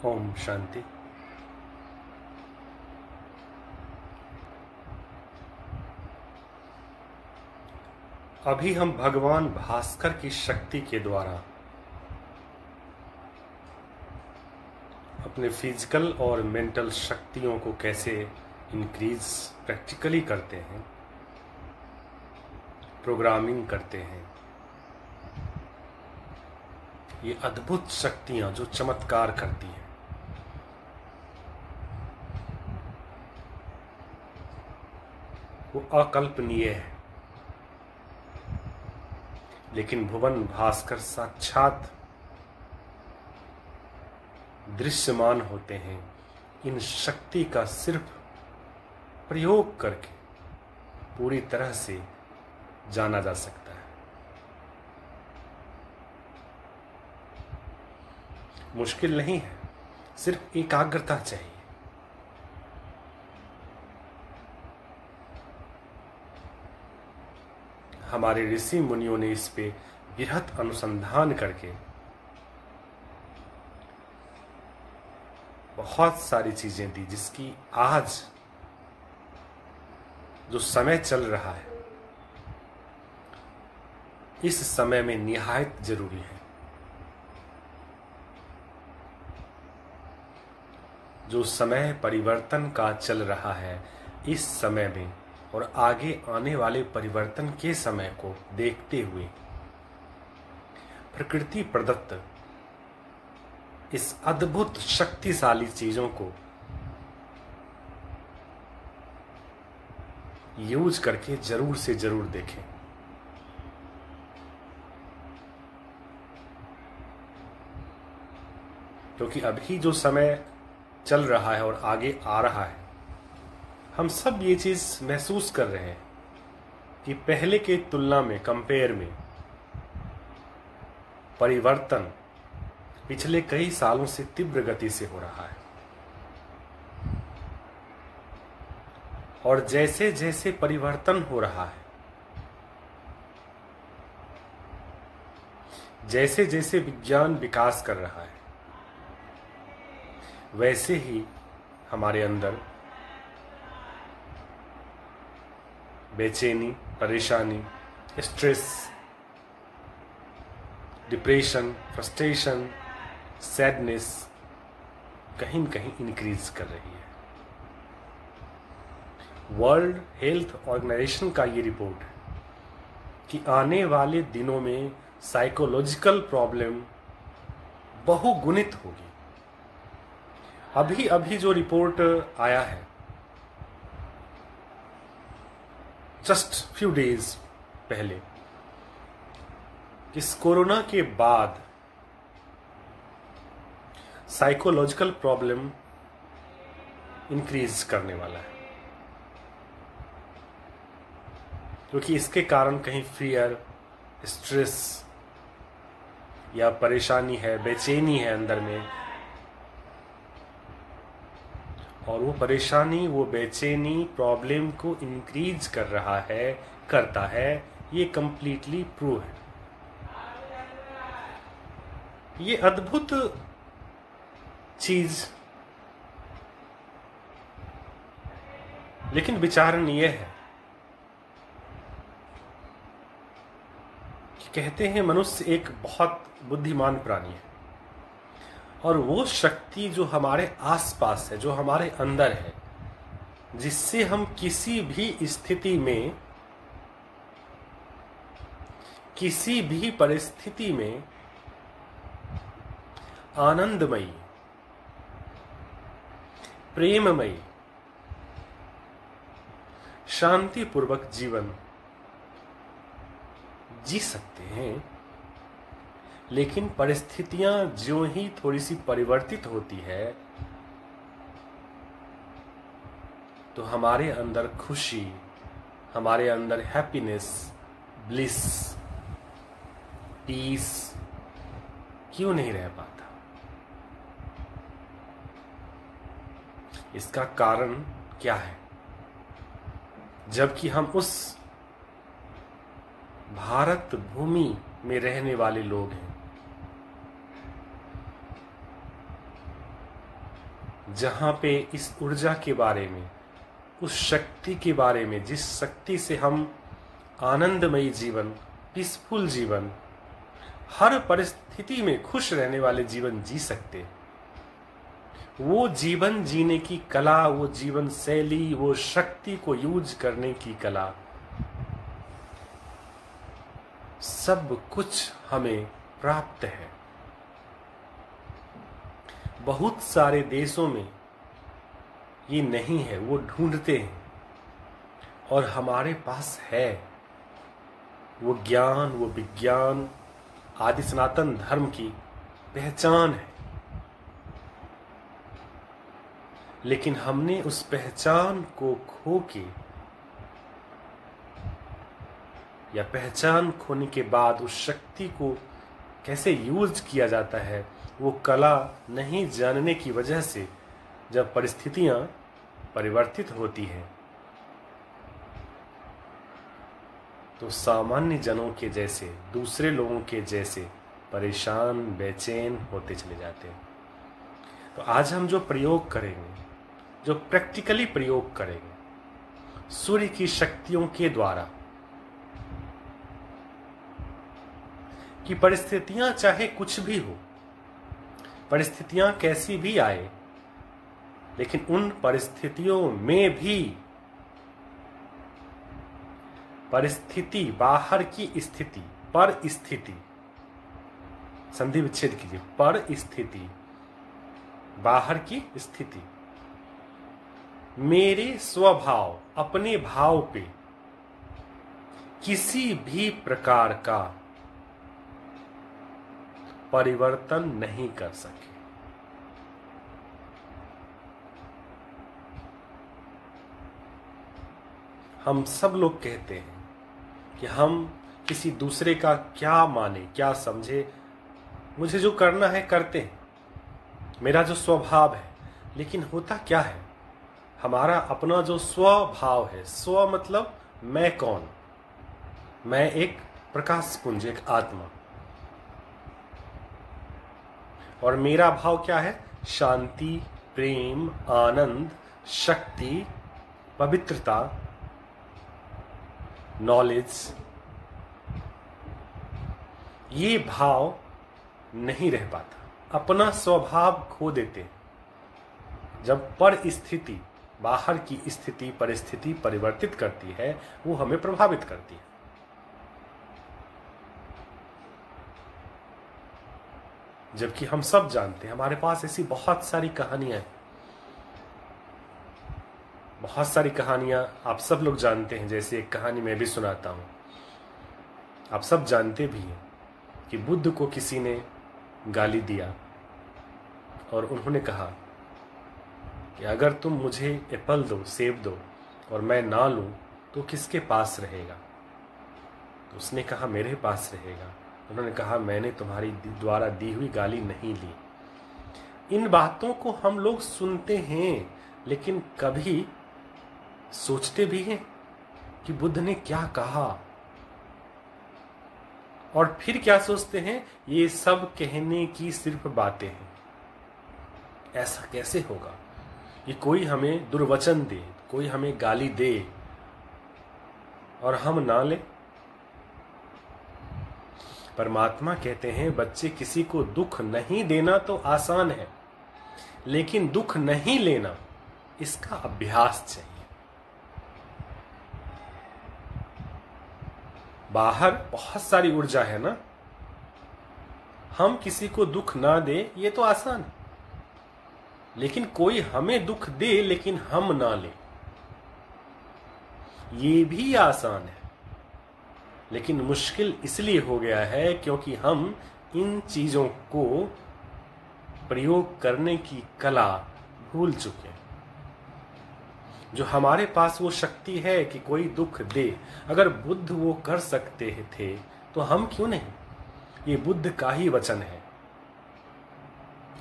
ओम शांति। अभी हम भगवान भास्कर की शक्ति के द्वारा अपने फिजिकल और मेंटल शक्तियों को कैसे इंक्रीज प्रैक्टिकली करते हैं, प्रोग्रामिंग करते हैं। ये अद्भुत शक्तियां जो चमत्कार करती हैं, वो अकल्पनीय है। लेकिन भुवन भास्कर साक्षात दृश्यमान होते हैं। इन शक्ति का सिर्फ प्रयोग करके पूरी तरह से जाना जा सकता है। मुश्किल नहीं है, सिर्फ एकाग्रता चाहिए। हमारे ऋषि मुनियों ने इस पे बृहत अनुसंधान करके बहुत सारी चीजें दी, जिसकी आज जो समय चल रहा है, इस समय में निहायत जरूरी है। जो समय परिवर्तन का चल रहा है, इस समय में और आगे आने वाले परिवर्तन के समय को देखते हुए प्रकृति प्रदत्त इस अद्भुत शक्तिशाली चीजों को यूज करके जरूर से जरूर देखें। क्योंकि अभी जो समय चल रहा है और आगे आ रहा है, हम सब ये चीज महसूस कर रहे हैं कि पहले के तुलना में, कंपेयर में, परिवर्तन पिछले कई सालों से तीव्र गति से हो रहा है। और जैसे जैसे परिवर्तन हो रहा है, जैसे जैसे विज्ञान विकास कर रहा है, वैसे ही हमारे अंदर बेचैनी, परेशानी, स्ट्रेस, डिप्रेशन, फ्रस्ट्रेशन, सैडनेस कहीं न कहीं इंक्रीज कर रही है। वर्ल्ड हेल्थ ऑर्गेनाइजेशन का ये रिपोर्ट है कि आने वाले दिनों में साइकोलॉजिकल प्रॉब्लम बहुगुणित होगी। अभी अभी जो रिपोर्ट आया है, जस्ट फ्यू डेज पहले, इस कोरोना के बाद साइकोलॉजिकल प्रॉब्लम इंक्रीज करने वाला है। क्योंकि इसके कारण कहीं फियर, स्ट्रेस या परेशानी है, बेचैनी है अंदर में, और वो परेशानी, वो बेचैनी प्रॉब्लम को इंक्रीज कर रहा है, करता है। ये कंप्लीटली प्रूव है। ये अद्भुत चीज, लेकिन विचारण ये है कि कहते हैं मनुष्य एक बहुत बुद्धिमान प्राणी है, और वो शक्ति जो हमारे आसपास है, जो हमारे अंदर है, जिससे हम किसी भी स्थिति में, किसी भी परिस्थिति में आनंदमयी, प्रेममयी, शांतिपूर्वक जीवन जी सकते हैं। लेकिन परिस्थितियां ज्यों ही थोड़ी सी परिवर्तित होती है, तो हमारे अंदर खुशी, हमारे अंदर हैप्पीनेस, ब्लिस, पीस क्यों नहीं रह पाता? इसका कारण क्या है? जबकि हम उस भारत भूमि में रहने वाले लोग हैं, जहाँ पे इस ऊर्जा के बारे में, उस शक्ति के बारे में, जिस शक्ति से हम आनंदमयी जीवन, पीसफुल जीवन, हर परिस्थिति में खुश रहने वाले जीवन जी सकते, वो जीवन जीने की कला, वो जीवन शैली, वो शक्ति को यूज करने की कला, सब कुछ हमें प्राप्त है। बहुत सारे देशों में ये नहीं है, वो ढूंढते हैं, और हमारे पास है। वो ज्ञान, वो विज्ञान आदि सनातन धर्म की पहचान है, लेकिन हमने उस पहचान को खो के, या पहचान खोने के बाद उस शक्ति को कैसे यूज किया जाता है, वो कला नहीं जानने की वजह से जब परिस्थितियां परिवर्तित होती हैं तो सामान्य जनों के जैसे, दूसरे लोगों के जैसे परेशान, बेचैन होते चले जाते हैं। तो आज हम जो प्रयोग करेंगे, जो प्रैक्टिकली प्रयोग करेंगे सूर्य की शक्तियों के द्वारा, कि परिस्थितियां चाहे कुछ भी हो, परिस्थितियां कैसी भी आए, लेकिन उन परिस्थितियों में भी परिस्थिति, बाहर की स्थिति, पर स्थिति, संधि विच्छेद कीजिए, पर स्थिति, बाहर की स्थिति, मेरे स्वभाव, अपने भाव पे किसी भी प्रकार का परिवर्तन नहीं कर सके। हम सब लोग कहते हैं कि हम किसी दूसरे का क्या माने, क्या समझे, मुझे जो करना है करते हैं, मेरा जो स्वभाव है। लेकिन होता क्या है, हमारा अपना जो स्वभाव है, स्व मतलब मैं कौन, मैं एक प्रकाश पुंज, एक आत्मा, और मेरा भाव क्या है, शांति, प्रेम, आनंद, शक्ति, पवित्रता, नॉलेज। ये भाव नहीं रह पाता, अपना स्वभाव खो देते जब परिस्थिति, बाहर की स्थिति, परिस्थिति परिवर्तित करती है, वो हमें प्रभावित करती है। जबकि हम सब जानते हैं, हमारे पास ऐसी बहुत सारी कहानियां हैं, बहुत सारी कहानियां आप सब लोग जानते हैं। जैसे एक कहानी मैं भी सुनाता हूं, आप सब जानते भी हैं कि बुद्ध को किसी ने गाली दिया और उन्होंने कहा कि अगर तुम मुझे एप्पल दो, सेब दो, और मैं ना लूं तो किसके पास रहेगा? तो उसने कहा मेरे पास रहेगा। उन्होंने कहा मैंने तुम्हारी द्वारा दी हुई गाली नहीं ली। इन बातों को हम लोग सुनते हैं, लेकिन कभी सोचते भी हैं कि बुद्ध ने क्या कहा, और फिर क्या सोचते हैं, ये सब कहने की सिर्फ बातें हैं। ऐसा कैसे होगा? ये कोई हमें दुर्वचन दे, कोई हमें गाली दे और हम ना ले। परमात्मा कहते हैं बच्चे, किसी को दुख नहीं देना तो आसान है, लेकिन दुख नहीं लेना, इसका अभ्यास चाहिए। बाहर बहुत सारी ऊर्जा है ना, हम किसी को दुख ना दे ये तो आसान है, लेकिन कोई हमें दुख दे लेकिन हम ना ले, ये भी आसान है। लेकिन मुश्किल इसलिए हो गया है क्योंकि हम इन चीजों को प्रयोग करने की कला भूल चुके हैं। जो हमारे पास वो शक्ति है कि कोई दुख दे, अगर बुद्ध वो कर सकते थे तो हम क्यों नहीं? ये बुद्ध का ही वचन है,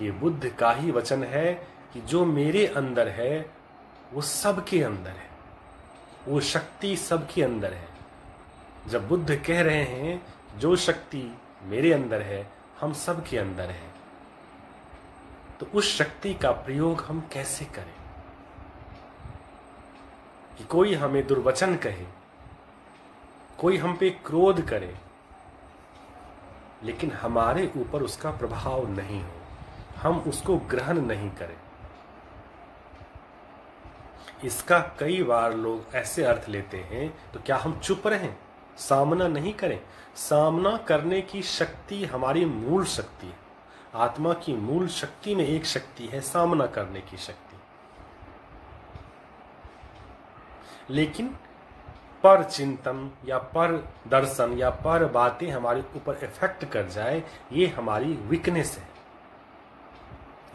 ये बुद्ध का ही वचन है कि जो मेरे अंदर है वो सबके अंदर है, वो शक्ति सबके अंदर है। जब बुद्ध कह रहे हैं जो शक्ति मेरे अंदर है, हम सबके अंदर है। तो उस शक्ति का प्रयोग हम कैसे करें कि कोई हमें दुर्वचन कहे, कोई हम पे क्रोध करे, लेकिन हमारे ऊपर उसका प्रभाव नहीं हो, हम उसको ग्रहण नहीं करें। इसका कई बार लोग ऐसे अर्थ लेते हैं, तो क्या हम चुप रहें, सामना नहीं करें? सामना करने की शक्ति हमारी मूल शक्ति है। आत्मा की मूल शक्ति में एक शक्ति है सामना करने की शक्ति। लेकिन पर चिंतन या पर दर्शन या पर बातें हमारे ऊपर इफेक्ट कर जाए, ये हमारी वीकनेस है,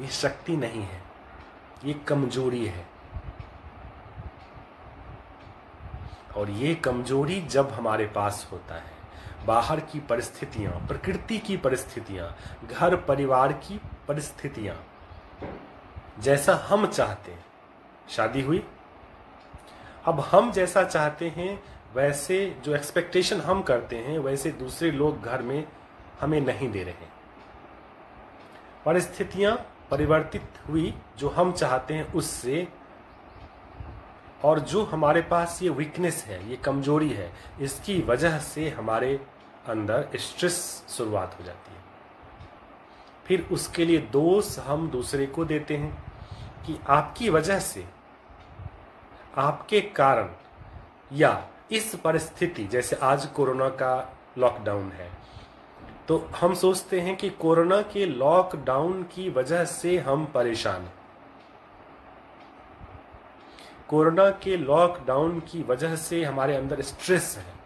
ये शक्ति नहीं है, ये कमजोरी है। और ये कमजोरी जब हमारे पास होता है, बाहर की परिस्थितियां, प्रकृति की परिस्थितियां, घर परिवार की परिस्थितियां जैसा हम चाहते हैं, शादी हुई, अब हम जैसा चाहते हैं वैसे जो एक्सपेक्टेशन हम करते हैं वैसे दूसरे लोग घर में हमें नहीं दे रहे। परिस्थितियां परिवर्तित हुई जो हम चाहते हैं उससे, और जो हमारे पास ये वीकनेस है, ये कमजोरी है, इसकी वजह से हमारे अंदर स्ट्रेस शुरुआत हो जाती है। फिर उसके लिए दोष हम दूसरे को देते हैं कि आपकी वजह से, आपके कारण, या इस परिस्थिति, जैसे आज कोरोना का लॉकडाउन है, तो हम सोचते हैं कि कोरोना के लॉकडाउन की वजह से हम परेशान हैं, कोरोना के लॉकडाउन की वजह से हमारे अंदर स्ट्रेस है।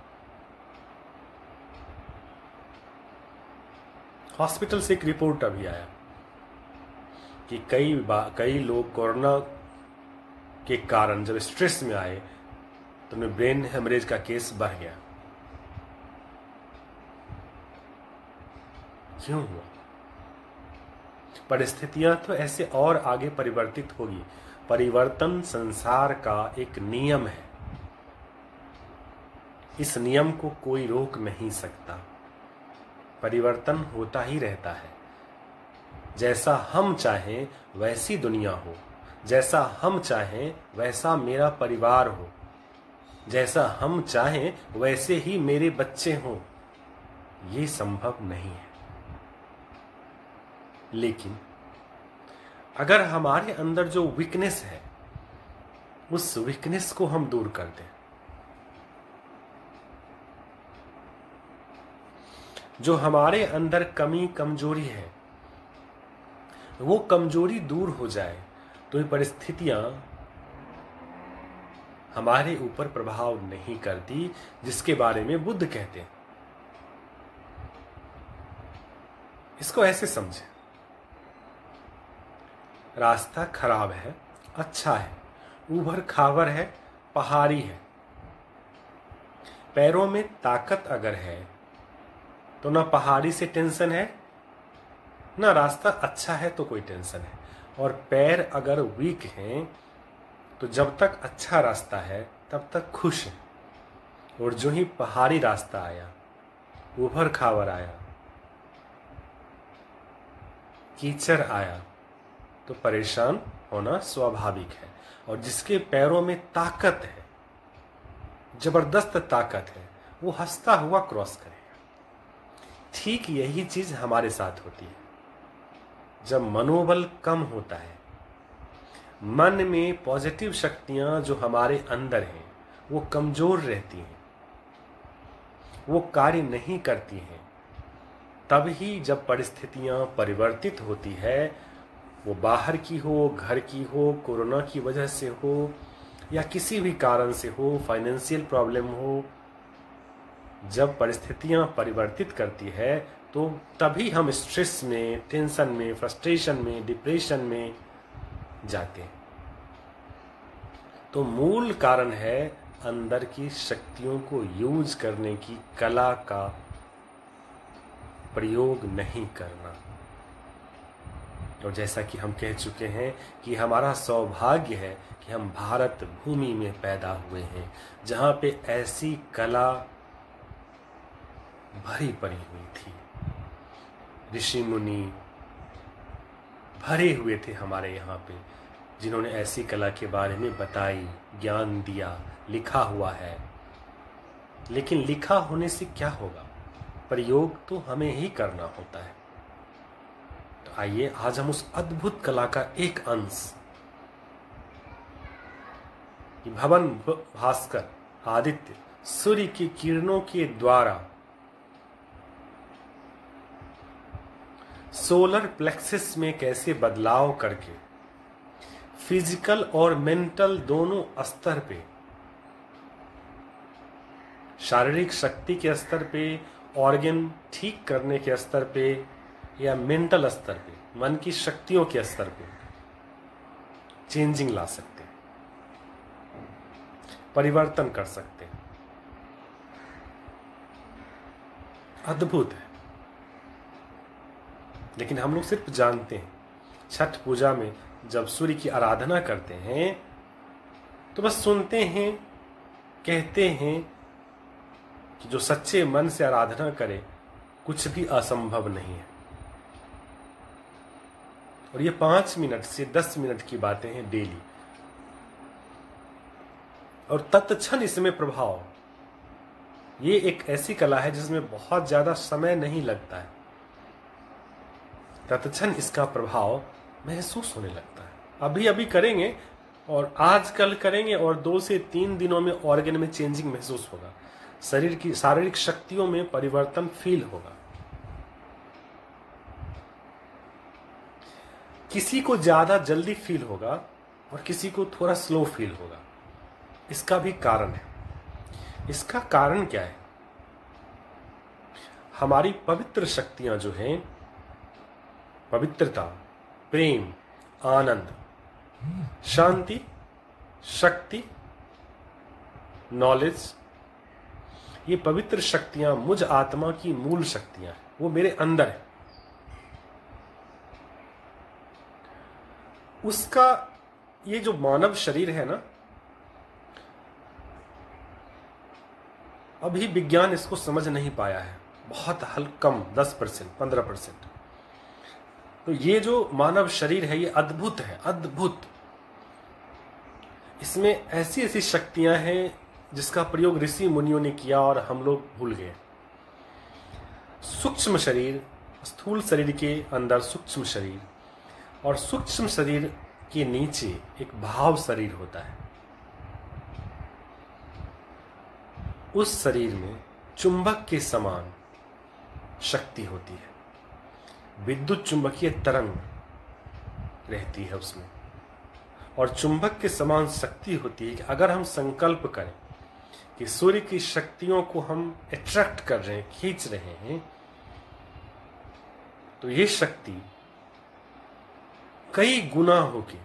हॉस्पिटल से एक रिपोर्ट अभी आया कि कई लोग कोरोना के कारण जब स्ट्रेस में आए तो उन्हें ब्रेन हेमरेज का केस बढ़ गया। क्यों हुआ? परिस्थितियां तो ऐसे और आगे परिवर्तित होगी। परिवर्तन संसार का एक नियम है, इस नियम को कोई रोक नहीं सकता। परिवर्तन होता ही रहता है। जैसा हम चाहें वैसी दुनिया हो, जैसा हम चाहें वैसा मेरा परिवार हो, जैसा हम चाहें वैसे ही मेरे बच्चे हों, ये संभव नहीं है। लेकिन अगर हमारे अंदर जो वीकनेस है, उस वीकनेस को हम दूर कर दें, जो हमारे अंदर कमी कमजोरी है, वो कमजोरी दूर हो जाए, तो ये परिस्थितियां हमारे ऊपर प्रभाव नहीं करती, जिसके बारे में बुद्ध कहते हैं। इसको ऐसे समझें, रास्ता खराब है, अच्छा है, ऊबड़ खाबड़ है, पहाड़ी है, पैरों में ताकत अगर है तो ना पहाड़ी से टेंशन है, ना रास्ता अच्छा है तो कोई टेंशन है। और पैर अगर वीक हैं तो जब तक अच्छा रास्ता है तब तक खुश है, और जो ही पहाड़ी रास्ता आया, ऊबड़ खाबड़ आया, कीचड़ आया, तो परेशान होना स्वाभाविक है। और जिसके पैरों में ताकत है, जबरदस्त ताकत है, वो हंसता हुआ क्रॉस करेगा। ठीक यही चीज हमारे साथ होती है। जब मनोबल कम होता है, मन में पॉजिटिव शक्तियां जो हमारे अंदर हैं वो कमजोर रहती हैं, वो कार्य नहीं करती हैं, तब ही जब परिस्थितियां परिवर्तित होती है, वो बाहर की हो, घर की हो, कोरोना की वजह से हो, या किसी भी कारण से हो, फाइनेंशियल प्रॉब्लम हो, जब परिस्थितियां परिवर्तित करती है तो तभी हम स्ट्रेस में, टेंशन में, फ्रस्ट्रेशन में, डिप्रेशन में जाते हैं। तो मूल कारण है अंदर की शक्तियों को यूज करने की कला का प्रयोग नहीं करना। और जैसा कि हम कह चुके हैं कि हमारा सौभाग्य है कि हम भारत भूमि में पैदा हुए हैं, जहां पे ऐसी कला भरी पड़ी हुई थी। ऋषि मुनि, भरे हुए थे हमारे यहाँ पे, जिन्होंने ऐसी कला के बारे में बताई, ज्ञान दिया, लिखा हुआ है। लेकिन लिखा होने से क्या होगा? प्रयोग तो हमें ही करना होता है। तो आइए आज हम उस अद्भुत कला का एक अंश, भवन भास्कर आदित्य सूर्य की किरणों के द्वारा सोलर प्लेक्सिस में कैसे बदलाव करके फिजिकल और मेंटल दोनों स्तर पे, शारीरिक शक्ति के स्तर पे, ऑर्गन ठीक करने के स्तर पे, या मेंटल स्तर पे, मन की शक्तियों के स्तर पे चेंजिंग ला सकते हैं, परिवर्तन कर सकते हैं। अद्भुत है। लेकिन हम लोग सिर्फ जानते हैं, छठ पूजा में जब सूर्य की आराधना करते हैं तो बस सुनते हैं, कहते हैं कि जो सच्चे मन से आराधना करे कुछ भी असंभव नहीं है। और ये 5 मिनट से 10 मिनट की बातें हैं डेली, और तत्क्षण इसमें प्रभाव। ये एक ऐसी कला है जिसमें बहुत ज्यादा समय नहीं लगता है, तत्क्षण इसका प्रभाव महसूस होने लगता है। अभी अभी करेंगे और आजकल करेंगे और 2 से 3 दिनों में ऑर्गन में चेंजिंग महसूस होगा, शरीर की शारीरिक शक्तियों में परिवर्तन फील होगा। किसी को ज्यादा जल्दी फील होगा और किसी को थोड़ा स्लो फील होगा। इसका भी कारण है। इसका कारण क्या है? हमारी पवित्र शक्तियां जो हैं, पवित्रता, प्रेम, आनंद, शांति, शक्ति, नॉलेज, ये पवित्र शक्तियां मुझ आत्मा की मूल शक्तियां हैं, वो मेरे अंदर है। उसका ये जो मानव शरीर है ना, अभी विज्ञान इसको समझ नहीं पाया है, बहुत कम 10%, 15%। तो ये जो मानव शरीर है ये अद्भुत है, अद्भुत। इसमें ऐसी ऐसी शक्तियां हैं जिसका प्रयोग ऋषि मुनियों ने किया और हम लोग भूल गए। सूक्ष्म शरीर, स्थूल शरीर के अंदर सूक्ष्म शरीर, और सूक्ष्म शरीर के नीचे एक भाव शरीर होता है। उस शरीर में चुंबक के समान शक्ति होती है, विद्युत चुंबकीय तरंग रहती है उसमें, और चुंबक के समान शक्ति होती है कि अगर हम संकल्प करें कि सूर्य की शक्तियों को हम अट्रैक्ट कर रहे हैं, खींच रहे हैं, तो ये शक्ति कई गुना होगी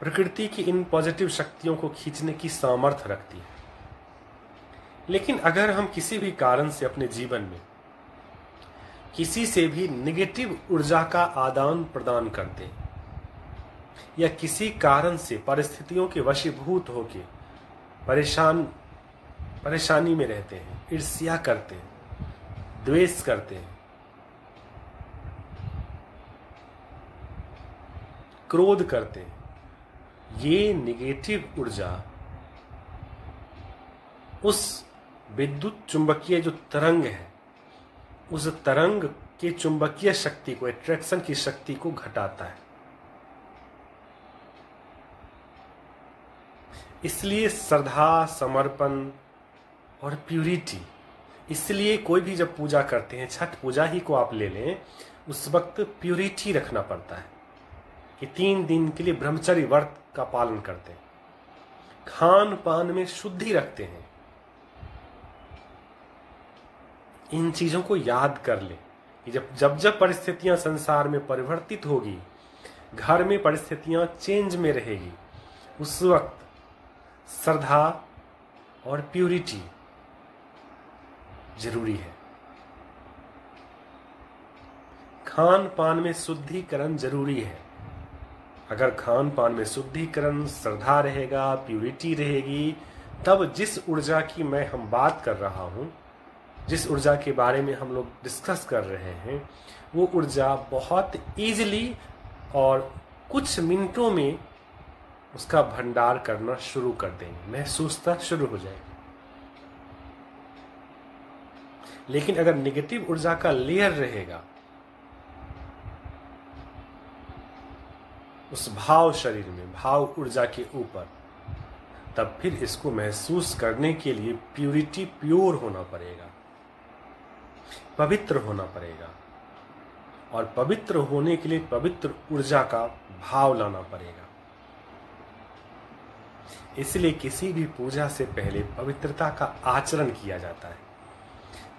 प्रकृति की इन पॉजिटिव शक्तियों को खींचने की सामर्थ्य रखती है। लेकिन अगर हम किसी भी कारण से अपने जीवन में किसी से भी नेगेटिव ऊर्जा का आदान प्रदान करते हैं, या किसी कारण से परिस्थितियों के वशीभूत होकर परेशानी में रहते हैं, ईर्ष्या करते हैं, द्वेष करते हैं, क्रोध करते हैं, ये नेगेटिव ऊर्जा उस विद्युत चुंबकीय जो तरंग है, उस तरंग के चुंबकीय शक्ति को, अट्रैक्शन की शक्ति को घटाता है। इसलिए श्रद्धा, समर्पण और प्यूरिटी, इसलिए कोई भी जब पूजा करते हैं, छठ पूजा ही को आप ले लें, उस वक्त प्यूरिटी रखना पड़ता है कि 3 दिन के लिए ब्रह्मचर्य व्रत का पालन करते हैं, खान पान में शुद्धि रखते हैं। इन चीजों को याद कर ले कि जब परिस्थितियां संसार में परिवर्तित होगी, घर में परिस्थितियां चेंज में रहेगी, उस वक्त श्रद्धा और प्यूरिटी जरूरी है। खान पान में शुद्धिकरण जरूरी है। अगर खान पान में शुद्धिकरण, श्रद्धा रहेगा, प्यूरिटी रहेगी, तब जिस ऊर्जा की हम बात कर रहा हूं, जिस ऊर्जा के बारे में हम लोग डिस्कस कर रहे हैं वो ऊर्जा बहुत इजीली और कुछ मिनटों में उसका भंडार करना शुरू कर देंगे, महसूसता शुरू हो जाएगी। लेकिन अगर नेगेटिव ऊर्जा का लेयर रहेगा उस भाव शरीर में, भाव ऊर्जा के ऊपर, तब फिर इसको महसूस करने के लिए प्यूरिटी, प्योर होना पड़ेगा, पवित्र होना पड़ेगा। और पवित्र होने के लिए पवित्र ऊर्जा का भाव लाना पड़ेगा। इसलिए किसी भी पूजा से पहले पवित्रता का आचरण किया जाता है,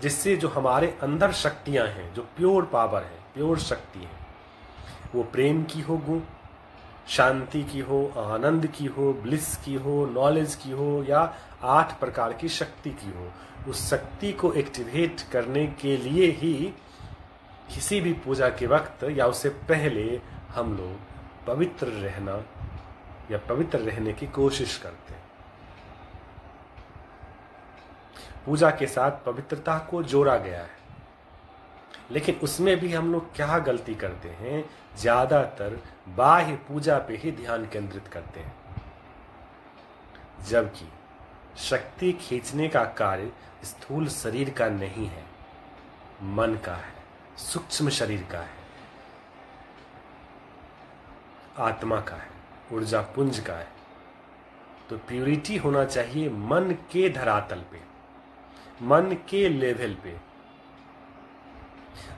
जिससे जो हमारे अंदर शक्तियां हैं, जो प्योर पावर है, प्योर शक्ति है, वो प्रेम की हो, गुण शांति की हो, आनंद की हो, ब्लिस की हो, नॉलेज की हो, या 8 प्रकार की शक्ति की हो, उस शक्ति को एक्टिवेट करने के लिए ही किसी भी पूजा के वक्त या उससे पहले हम लोग पवित्र रहना या पवित्र रहने की कोशिश करते हैं। पूजा के साथ पवित्रता को जोड़ा गया है, लेकिन उसमें भी हम लोग क्या गलती करते हैं, ज्यादातर बाह्य पूजा पे ही ध्यान केंद्रित करते हैं, जबकि शक्ति खींचने का कार्य स्थूल शरीर का नहीं है, मन का है, सूक्ष्म शरीर का है, आत्मा का है, ऊर्जा पुंज का है। तो प्यूरिटी होना चाहिए मन के धरातल पे, मन के लेवल पे,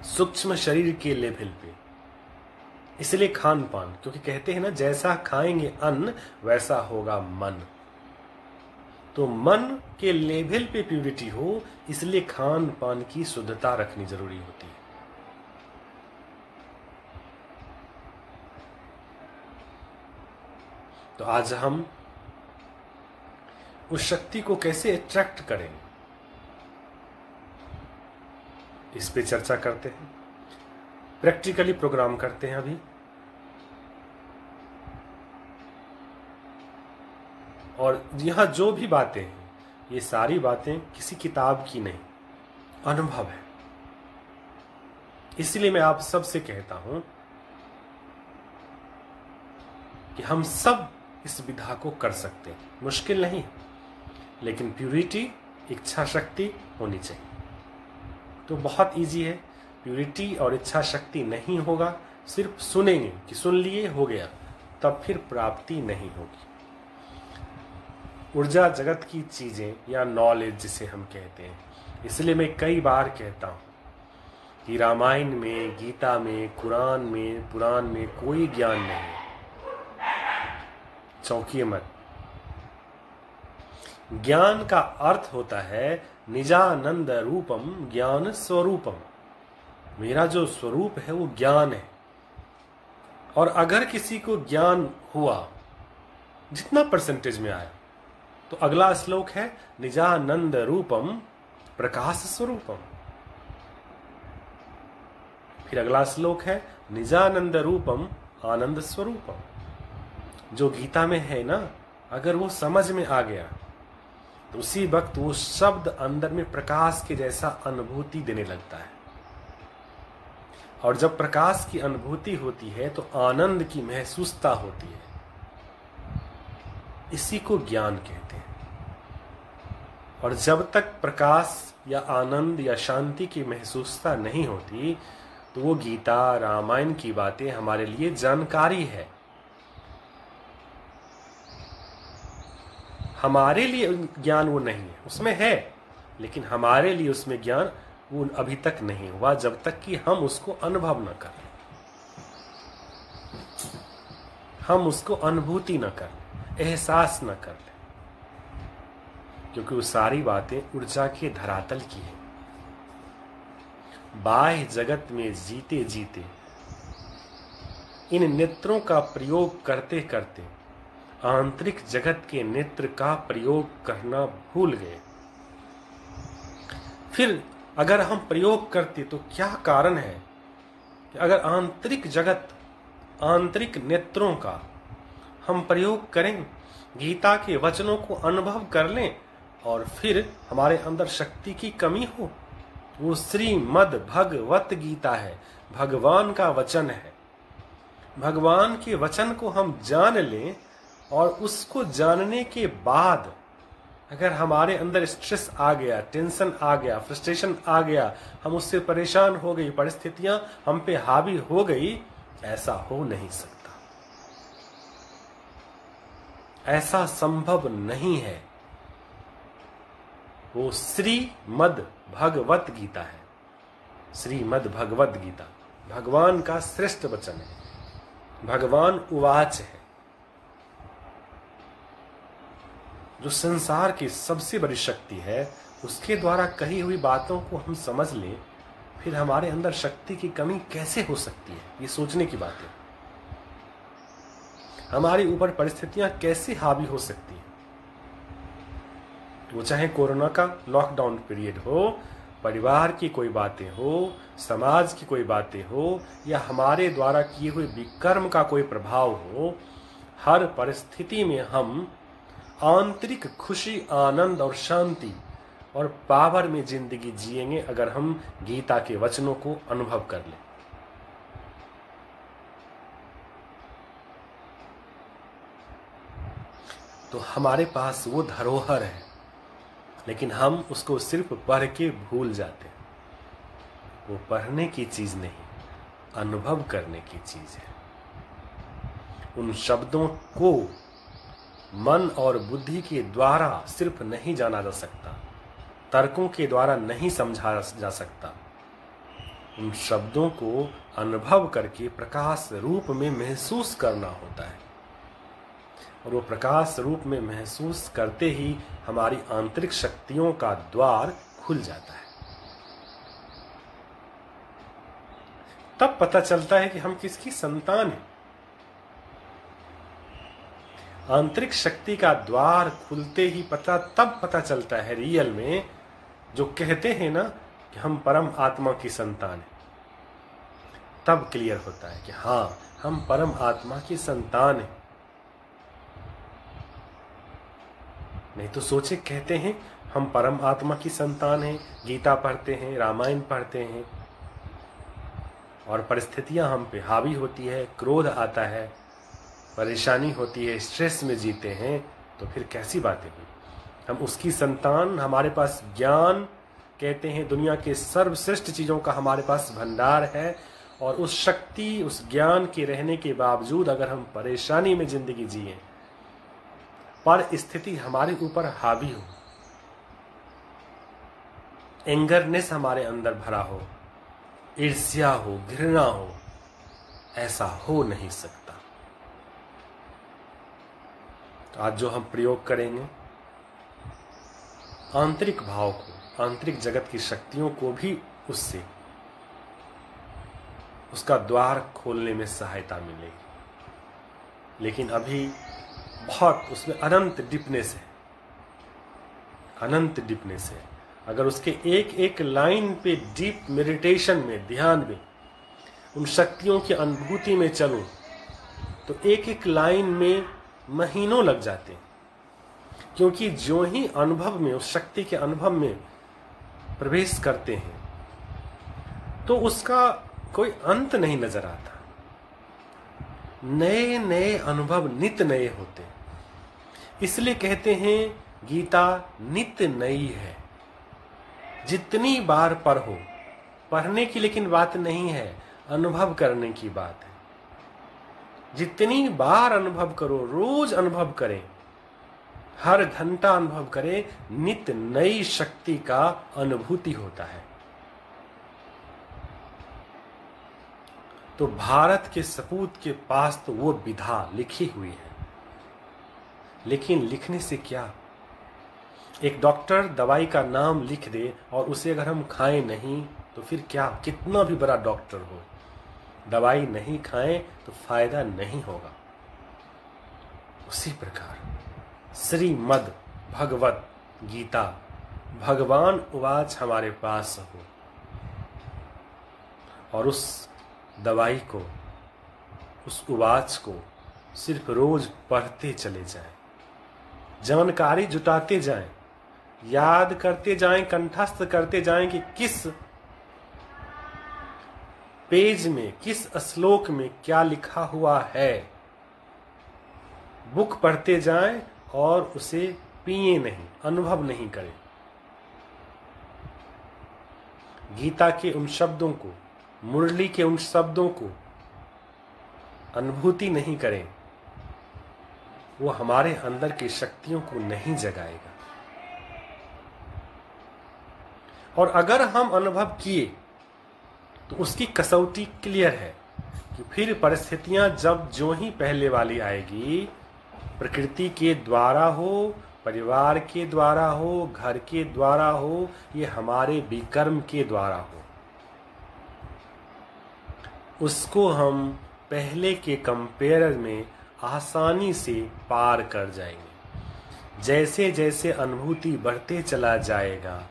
सूक्ष्म शरीर के लेवल पे। इसलिए खान पान, क्योंकि कहते हैं ना, जैसा खाएंगे अन्न वैसा होगा मन। तो मन के लेवल पे प्यूरिटी हो, इसलिए खान पान की शुद्धता रखनी जरूरी होती है। तो आज हम उस शक्ति को कैसे अट्रैक्ट करें, इस पे चर्चा करते हैं, प्रैक्टिकली प्रोग्राम करते हैं अभी। और यहां जो भी बातें हैं, ये सारी बातें किसी किताब की नहीं, अनुभव है। इसलिए मैं आप सबसे कहता हूं कि हम सब इस विधा को कर सकते हैं, मुश्किल नहीं, लेकिन प्यूरिटी, इच्छा शक्ति होनी चाहिए। तो बहुत इजी है, प्यूरिटी और इच्छा शक्ति नहीं होगा, सिर्फ सुनेंगे कि सुन लिए हो गया, तब फिर प्राप्ति नहीं होगी। ऊर्जा जगत की चीजें या नॉलेज जिसे हम कहते हैं, इसलिए मैं कई बार कहता हूं कि रामायण में, गीता में, कुरान में, पुराण में कोई ज्ञान नहीं है, चौंकिए मत। ज्ञान का अर्थ होता है निजानंद रूपम ज्ञान स्वरूपम। मेरा जो स्वरूप है वो ज्ञान है। और अगर किसी को ज्ञान हुआ, जितना परसेंटेज में आया, तो अगला श्लोक है निजानंद रूपम प्रकाश स्वरूपम। फिर अगला श्लोक है निजानंद रूपम आनंद स्वरूपम। जो गीता में है ना, अगर वो समझ में आ गया तो उसी वक्त वो शब्द अंदर में प्रकाश के जैसा अनुभूति देने लगता है। और जब प्रकाश की अनुभूति होती है तो आनंद की महसूसता होती है। इसी को ज्ञान कहते हैं। और जब तक प्रकाश या आनंद या शांति की महसूसता नहीं होती, तो वो गीता, रामायण की बातें हमारे लिए जानकारी है। हमारे लिए ज्ञान वो नहीं है, उसमें है, लेकिन हमारे लिए उसमें ज्ञान वो अभी तक नहीं हुआ, जब तक कि हम उसको अनुभव न करें, हम उसको अनुभूति न करें, एहसास न करें, क्योंकि वो सारी बातें ऊर्जा के धरातल की है। बाह्य जगत में जीते जीते इन नेत्रों का प्रयोग करते करते आंतरिक जगत के नेत्र का प्रयोग करना भूल गए। फिर अगर हम प्रयोग करते तो क्या कारण है कि अगर आंतरिक जगत, आंतरिक नेत्रों का हम प्रयोग करें, गीता के वचनों को अनुभव कर लें, और फिर हमारे अंदर शक्ति की कमी हो, वो श्रीमद् भगवत गीता है, भगवान का वचन है। भगवान के वचन को हम जान लें और उसको जानने के बाद अगर हमारे अंदर स्ट्रेस आ गया, टेंशन आ गया, फ्रस्ट्रेशन आ गया, हम उससे परेशान हो गई, परिस्थितियां हम पे हावी हो गई, ऐसा हो नहीं सकता, ऐसा संभव नहीं है। वो श्रीमद् भगवत गीता है, श्रीमद् भगवत गीता भगवान का श्रेष्ठ वचन है, भगवान उवाच है। जो संसार की सबसे बड़ी शक्ति है, उसके द्वारा कही हुई बातों को हम समझ लें, फिर हमारे अंदर शक्ति की कमी कैसे हो सकती है, ये सोचने की बात है। हमारे ऊपर परिस्थितियां कैसे हावी हो सकती हैं, वो चाहे कोरोना का लॉकडाउन पीरियड हो, परिवार की कोई बातें हो, समाज की कोई बातें हो, या हमारे द्वारा किए हुए विकर्म का कोई प्रभाव हो, हर परिस्थिति में हम आंतरिक खुशी, आनंद और शांति और पावर में जिंदगी जिएंगे अगर हम गीता के वचनों को अनुभव कर लें। तो हमारे पास वो धरोहर है, लेकिन हम उसको सिर्फ पढ़ के भूल जाते हैं। वो पढ़ने की चीज नहीं, अनुभव करने की चीज है। उन शब्दों को मन और बुद्धि के द्वारा सिर्फ नहीं जाना जा सकता, तर्कों के द्वारा नहीं समझा जा सकता। उन शब्दों को अनुभव करके प्रकाश रूप में महसूस करना होता है, और वो प्रकाश रूप में महसूस करते ही हमारी आंतरिक शक्तियों का द्वार खुल जाता है। तब पता चलता है कि हम किसकी संतान हैं। आंतरिक शक्ति का द्वार खुलते ही तब पता चलता है रियल में, जो कहते हैं ना कि हम परम आत्मा की संतान हैं, तब क्लियर होता है कि हाँ, हम परम आत्मा की संतान हैं। नहीं तो सोचे, कहते हैं हम परम आत्मा की संतान हैं, गीता पढ़ते हैं, रामायण पढ़ते हैं, और परिस्थितियां हम पे हावी होती है, क्रोध आता है, परेशानी होती है, स्ट्रेस में जीते हैं, तो फिर कैसी बातें हुई। हम उसकी संतान, हमारे पास ज्ञान, कहते हैं दुनिया के सर्वश्रेष्ठ चीजों का हमारे पास भंडार है, और उस शक्ति, उस ज्ञान के रहने के बावजूद अगर हम परेशानी में जिंदगी जिए, पर स्थिति हमारे ऊपर हावी हो, एंगरनेस हमारे अंदर भरा हो, ईर्ष्या हो, घृणा हो, ऐसा हो नहीं सकता। तो आज जो हम प्रयोग करेंगे, आंतरिक भाव को, आंतरिक जगत की शक्तियों को भी उससे, उसका द्वार खोलने में सहायता मिलेगी। लेकिन अभी बहुत उसमें अनंत डीपनेस है, अनंत डीपनेस है। अगर उसके एक एक लाइन पे डीप मेडिटेशन में, ध्यान में, उन शक्तियों की अनुभूति में चलूं, तो एक एक लाइन में महीनों लग जाते हैं। क्योंकि जो ही अनुभव में, उस शक्ति के अनुभव में प्रवेश करते हैं, तो उसका कोई अंत नहीं नजर आता। नए नए अनुभव नित्य नए होते हैं। इसलिए कहते हैं गीता नित्य नई है। जितनी बार पढ़ो, पढ़ने की लेकिन बात नहीं है, अनुभव करने की बात है। जितनी बार अनुभव करो, रोज अनुभव करें, हर घंटा अनुभव करें, नित्य नई शक्ति का अनुभूति होता है। तो भारत के सपूत के पास तो वो विधा लिखी हुई है, लेकिन लिखने से क्या? एक डॉक्टर दवाई का नाम लिख दे और उसे अगर हम खाएं नहीं तो फिर क्या? कितना भी बड़ा डॉक्टर हो, दवाई नहीं खाएं तो फायदा नहीं होगा। उसी प्रकार श्रीमद् भगवत गीता, भगवान उवाच हमारे पास हो, और उस दवाई को, उस उवाच को सिर्फ रोज पढ़ते चले जाएं, जानकारी जुटाते जाएं, याद करते जाएं, कंठस्थ करते जाएं कि किस पेज में, किस श्लोक में क्या लिखा हुआ है। बुक पढ़ते जाएं और उसे पिए नहीं, अनुभव नहीं करें। गीता के उन शब्दों को, मुरली के उन शब्दों को अनुभूति नहीं करें, वो हमारे अंदर की शक्तियों को नहीं जगाएगा। और अगर हम अनुभव किए तो उसकी कसौटी क्लियर है कि फिर परिस्थितियां जब जो ही पहले वाली आएगी, प्रकृति के द्वारा हो, परिवार के द्वारा हो, घर के द्वारा हो, ये हमारे विकर्म के द्वारा हो, उसको हम पहले के कंपेयर में आसानी से पार कर जाएंगे। जैसे जैसे अनुभूति बढ़ते चला जाएगा,